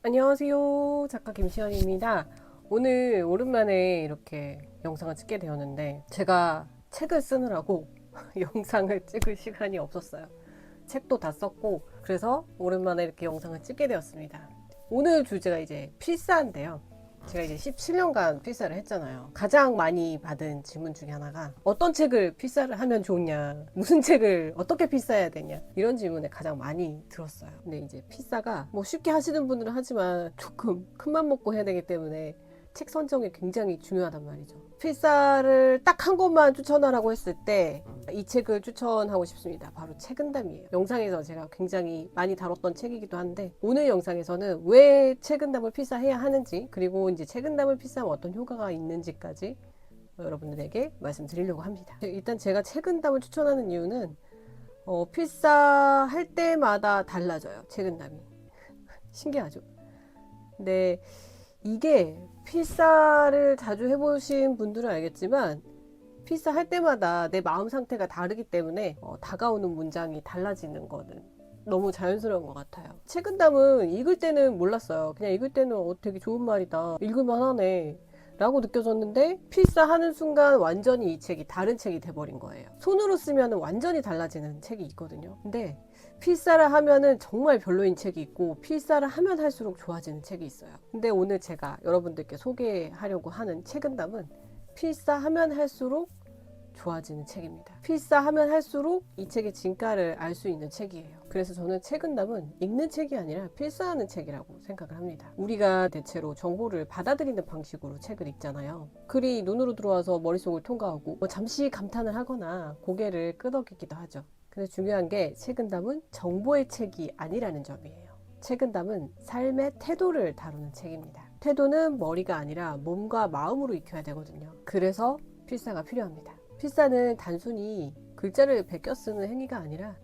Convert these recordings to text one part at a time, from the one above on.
안녕하세요. 작가 김시연입니다. 오늘 오랜만에 이렇게 영상을 찍게 되었는데 제가 책을 쓰느라고 영상을 찍을 시간이 없었어요. 책도 다 썼고 그래서 오랜만에 이렇게 영상을 찍게 되었습니다. 오늘 주제가 이제 필사인데요. 제가 이제 17년간 필사를 했잖아요. 가장 많이 받은 질문 중에 하나가 어떤 책을 필사를 하면 좋냐, 무슨 책을 어떻게 필사해야 되냐, 이런 질문에 가장 많이 들었어요. 근데 이제 필사가 뭐 쉽게 하시는 분들은 하지만 조금 큰맘 먹고 해야 되기 때문에 책 선정이 굉장히 중요하단 말이죠. 필사를 딱 한 권만 추천하라고 했을 때 이 책을 추천하고 싶습니다. 바로 책은담이에요. 영상에서 제가 굉장히 많이 다뤘던 책이기도 한데 오늘 영상에서는 왜 책은담을 필사해야 하는지, 그리고 이제 책은담을 필사하면 어떤 효과가 있는지까지 여러분들에게 말씀드리려고 합니다. 일단 제가 책은담을 추천하는 이유는 필사할 때마다 달라져요. 책은담이. 신기하죠? 근데 이게 필사를 자주 해보신 분들은 알겠지만 필사 할 때마다 내 마음 상태가 다르기 때문에 다가오는 문장이 달라지는 거는 너무 자연스러운 것 같아요. 책은담은 읽을 때는 몰랐어요. 그냥 읽을 때는 되게 좋은 말이다, 읽을만 하네 라고 느껴졌는데 필사하는 순간 완전히 이 책이 다른 책이 돼버린 거예요. 손으로 쓰면 완전히 달라지는 책이 있거든요. 근데 필사를 하면은 정말 별로인 책이 있고 필사를 하면 할수록 좋아지는 책이 있어요. 근데 오늘 제가 여러분들께 소개하려고 하는 책은담은 필사하면 할수록 좋아지는 책입니다. 필사하면 할수록 이 책의 진가를 알 수 있는 책이에요. 그래서 저는 책은담은 읽는 책이 아니라 필사하는 책이라고 생각을 합니다. 우리가 대체로 정보를 받아들이는 방식으로 책을 읽잖아요. 글이 눈으로 들어와서 머릿속을 통과하고 잠시 감탄을 하거나 고개를 끄덕이기도 하죠. 근데 중요한 게 책은담은 정보의 책이 아니라는 점이에요. 책은담은 삶의 태도를 다루는 책입니다. 태도는 머리가 아니라 몸과 마음으로 익혀야 되거든요. 그래서 필사가 필요합니다. 필사는 단순히 글자를 베껴 쓰는 행위가 아니라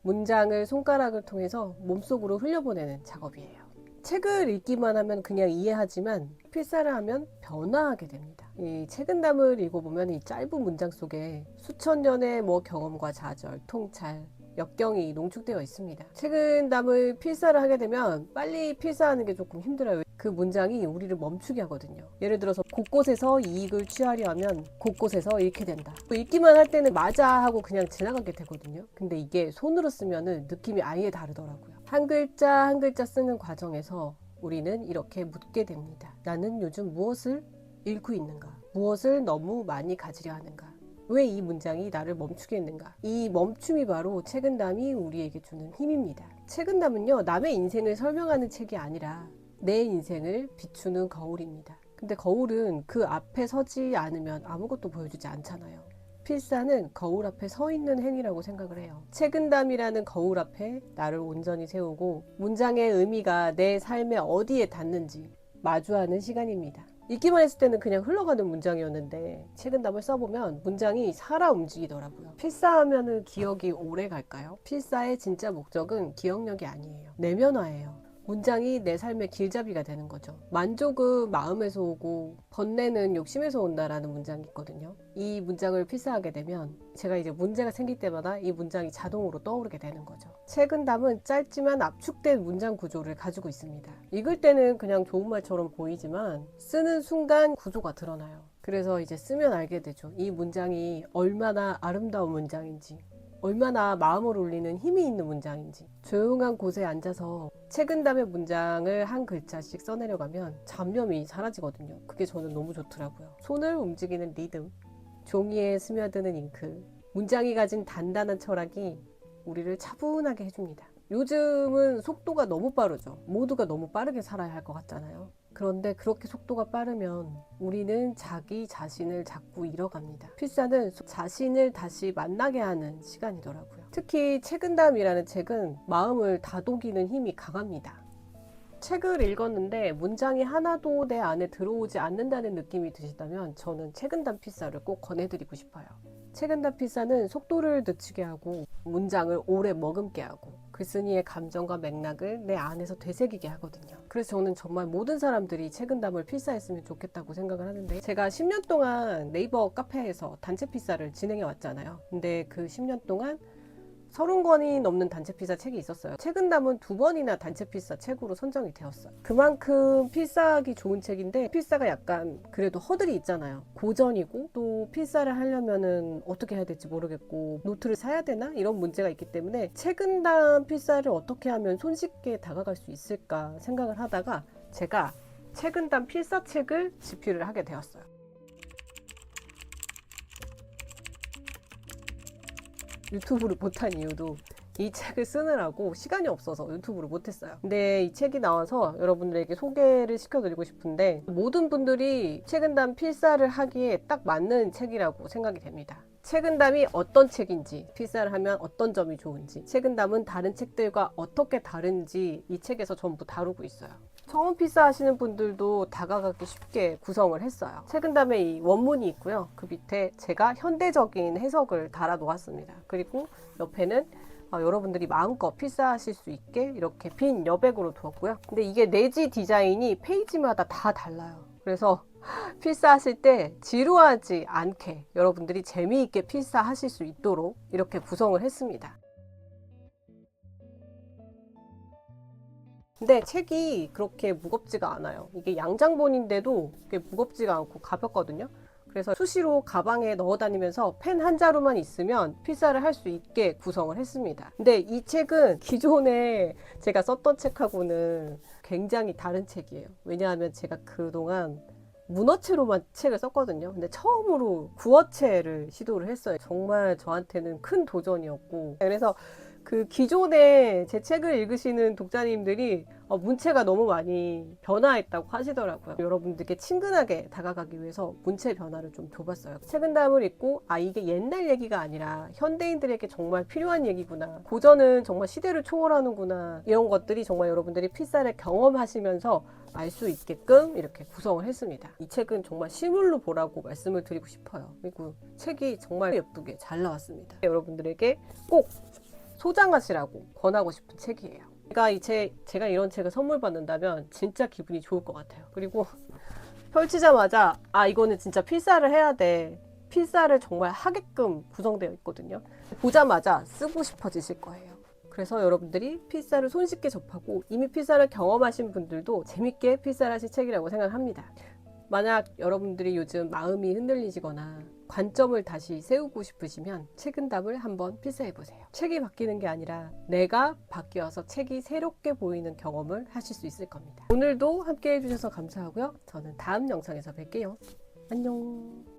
문장을 손가락을 통해서 몸속으로 흘려보내는 작업이에요. 책을 읽기만 하면 그냥 이해하지만 필사를 하면 변화하게 됩니다. 이 책은담을 읽어보면 이 짧은 문장 속에 수천 년의 경험과 좌절, 통찰, 역경이 농축되어 있습니다. 책은담을 필사를 하게 되면 빨리 필사하는 게 조금 힘들어요. 그 문장이 우리를 멈추게 하거든요. 예를 들어서 곳곳에서 이익을 취하려 하면 곳곳에서 잃게 된다. 읽기만 할 때는 맞아 하고 그냥 지나가게 되거든요. 근데 이게 손으로 쓰면은 느낌이 아예 다르더라고요. 한 글자 한 글자 쓰는 과정에서 우리는 이렇게 묻게 됩니다. 나는 요즘 무엇을 읽고 있는가? 무엇을 너무 많이 가지려 하는가? 왜 이 문장이 나를 멈추게 했는가? 이 멈춤이 바로 책은담이 우리에게 주는 힘입니다. 책은담은요, 남의 인생을 설명하는 책이 아니라 내 인생을 비추는 거울입니다. 근데 거울은 그 앞에 서지 않으면 아무것도 보여주지 않잖아요. 필사는 거울 앞에 서 있는 행위라고 생각을 해요. 책은담이라는 거울 앞에 나를 온전히 세우고 문장의 의미가 내 삶에 어디에 닿는지 마주하는 시간입니다. 읽기만 했을 때는 그냥 흘러가는 문장이었는데 책은담을 써보면 문장이 살아 움직이더라고요. 필사하면 기억이 오래 갈까요? 필사의 진짜 목적은 기억력이 아니에요. 내면화예요. 문장이 내 삶의 길잡이가 되는 거죠. 만족은 마음에서 오고 번뇌는 욕심에서 온다라는 문장이 있거든요. 이 문장을 필사하게 되면 제가 이제 문제가 생길 때마다 이 문장이 자동으로 떠오르게 되는 거죠. 책은담은 짧지만 압축된 문장 구조를 가지고 있습니다. 읽을 때는 그냥 좋은 말처럼 보이지만 쓰는 순간 구조가 드러나요. 그래서 이제 쓰면 알게 되죠. 이 문장이 얼마나 아름다운 문장인지, 얼마나 마음을 울리는 힘이 있는 문장인지. 조용한 곳에 앉아서 책은담의 문장을 한 글자씩 써내려가면 잡념이 사라지거든요. 그게 저는 너무 좋더라고요. 손을 움직이는 리듬, 종이에 스며드는 잉크, 문장이 가진 단단한 철학이 우리를 차분하게 해줍니다. 요즘은 속도가 너무 빠르죠. 모두가 너무 빠르게 살아야 할 것 같잖아요. 그런데 그렇게 속도가 빠르면 우리는 자기 자신을 자꾸 잃어갑니다. 필사는 자신을 다시 만나게 하는 시간이더라고요. 특히 책은담이라는 책은 마음을 다독이는 힘이 강합니다. 책을 읽었는데 문장이 하나도 내 안에 들어오지 않는다는 느낌이 드시다면 저는 책은담 필사를 꼭 권해드리고 싶어요. 책은담 필사는 속도를 늦추게 하고 문장을 오래 머금게 하고 글쓴이의 감정과 맥락을 내 안에서 되새기게 하거든요. 그래서 저는 정말 모든 사람들이 책은담을 필사했으면 좋겠다고 생각을 하는데, 제가 10년 동안 네이버 카페에서 단체 필사를 진행해 왔잖아요. 근데 그 10년 동안 30권이 넘는 단체 필사 책이 있었어요. 책은담은 2번이나 단체 필사 책으로 선정이 되었어요. 그만큼 필사하기 좋은 책인데, 필사가 약간 그래도 허들이 있잖아요. 고전이고 또 필사를 하려면은 어떻게 해야 될지 모르겠고 노트를 사야 되나? 이런 문제가 있기 때문에 책은담 필사를 어떻게 하면 손쉽게 다가갈 수 있을까 생각을 하다가 제가 책은담 필사책을 집필을 하게 되었어요. 유튜브를 못한 이유도 이 책을 쓰느라고 시간이 없어서 유튜브를 못했어요. 근데 이 책이 나와서 여러분들에게 소개를 시켜드리고 싶은데, 모든 분들이 책은담 필사를 하기에 딱 맞는 책이라고 생각이 됩니다. 책은담이 어떤 책인지, 필사를 하면 어떤 점이 좋은지, 책은담은 다른 책들과 어떻게 다른지 이 책에서 전부 다루고 있어요. 처음 필사 하시는 분들도 다가가기 쉽게 구성을 했어요. 책은담에 이 원문이 있고요. 그 밑에 제가 현대적인 해석을 달아 놓았습니다. 그리고 옆에는 여러분들이 마음껏 필사하실 수 있게 이렇게 빈 여백으로 두었고요. 근데 이게 내지 디자인이 페이지마다 다 달라요. 그래서 필사하실 때 지루하지 않게 여러분들이 재미있게 필사하실 수 있도록 이렇게 구성을 했습니다. 근데 책이 그렇게 무겁지가 않아요. 이게 양장본인데도 그게 무겁지가 않고 가볍거든요. 그래서 수시로 가방에 넣어 다니면서 펜 한 자루만 있으면 필사를 할 수 있게 구성을 했습니다. 근데 이 책은 기존에 제가 썼던 책하고는 굉장히 다른 책이에요. 왜냐하면 제가 그동안 문어체로만 책을 썼거든요. 근데 처음으로 구어체를 시도를 했어요. 정말 저한테는 큰 도전이었고, 그래서 그 기존에 제 책을 읽으시는 독자님들이 문체가 너무 많이 변화했다고 하시더라고요. 여러분들께 친근하게 다가가기 위해서 문체 변화를 좀 줘봤어요. 책은담을 읽고 이게 옛날 얘기가 아니라 현대인들에게 정말 필요한 얘기구나, 고전은 정말 시대를 초월하는구나, 이런 것들이 정말 여러분들이 필사를 경험하시면서 알 수 있게끔 이렇게 구성을 했습니다. 이 책은 정말 실물로 보라고 말씀을 드리고 싶어요. 그리고 책이 정말 예쁘게 잘 나왔습니다. 여러분들에게 꼭 소장하시라고 권하고 싶은 책이에요. 제가 이런 책을 선물 받는다면 진짜 기분이 좋을 것 같아요. 그리고 펼치자마자 이거는 진짜 필사를 해야 돼, 필사를 정말 하게끔 구성되어 있거든요. 보자마자 쓰고 싶어지실 거예요. 그래서 여러분들이 필사를 손쉽게 접하고 이미 필사를 경험하신 분들도 재밌게 필사를 하실 책이라고 생각합니다. 만약 여러분들이 요즘 마음이 흔들리시거나 관점을 다시 세우고 싶으시면 책은담을 한번 필사해보세요. 책이 바뀌는 게 아니라 내가 바뀌어서 책이 새롭게 보이는 경험을 하실 수 있을 겁니다. 오늘도 함께 해주셔서 감사하고요. 저는 다음 영상에서 뵐게요. 안녕.